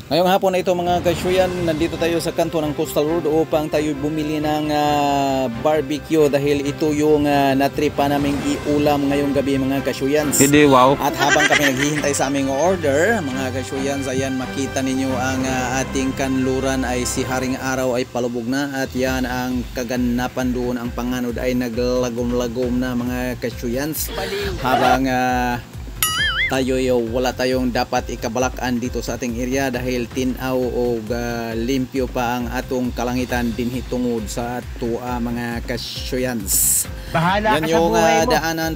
Ngayong hapon na ito mga kashuyan, nandito tayo sa kanto ng Coastal Road upang tayo bumili ng barbecue dahil ito yung natripa naming iulam ngayong gabi mga kasyuyans. Hindi, wow. At habang kami naghihintay sa aming order, mga kasyuyans, ayan makita ninyo ang ating kanluran ay si Haring Araw ay palubog na at yan ang kaganapan doon, ang panganod ay naglagom-lagom na mga kasyuyans. Habang wala tayong dapat ikabalakan dito sa ating area dahil tinaw o limpyo pa ang atong kalangitan dinhi tungod sa atua mga kasyuyans. Bahala yan ka yung sa buhay mo. daanan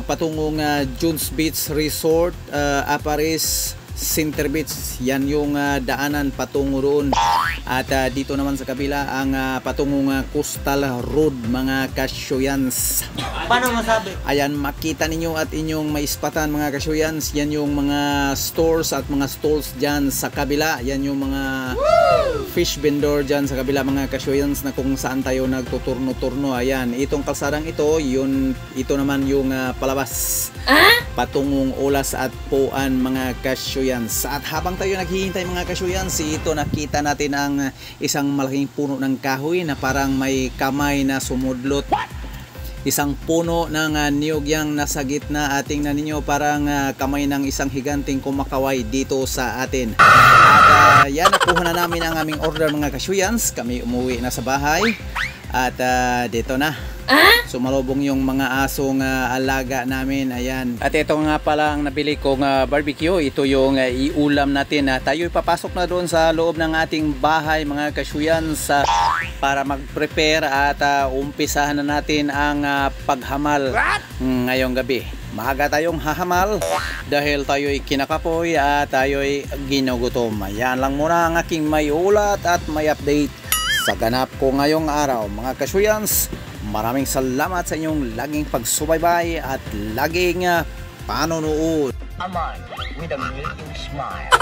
patungong June's Beach Resort, Aparis Center Beach. Yan yung daanan patungo roon. At dito naman sa kabila ang patungong Coastal Road mga kasyuyans. Paano masabi? Ayan, makita ninyo at inyong maispatan mga kasyuyans. Yan yung mga stores at mga stalls dyan sa kabila. Yan yung mga fish vendor dyan sa kabila mga kasyuyans na kung saan tayo nagtuturno-turno. Ayan, itong kalsadang ito, ito naman yung palabas patungong Olas at Puan mga kasyuyans. At habang tayo naghihintay mga kasyuyans, ito nakita natin ang isang malaking puno ng kahoy na parang may kamay na sumudlot. Isang puno ng niyog yang nasa gitna. Tingnan ninyo parang kamay ng isang higanting kumakaway dito sa atin. At yan, nakuha na namin ang aming order mga kasyuyans. Kami umuwi na sa bahay. At dito na. Sumalubong yung mga asong alaga namin. Ayan. At ito nga pala ang nabili kong barbecue. Ito yung iulam natin. Tayo papasok na doon sa loob ng ating bahay mga kasyuyans para mag-prepare at umpisahan na natin ang paghamal ngayong gabi. Maaga tayong hahamal dahil tayo'y kinakapoy at tayo'y ginugutom. Ayan lang muna ang aking may ulat at may update sa ganap ko ngayong araw mga kasyuyans. Maraming salamat sa inyong laging pagsubaybay at laging panonood. Aman with a million smile.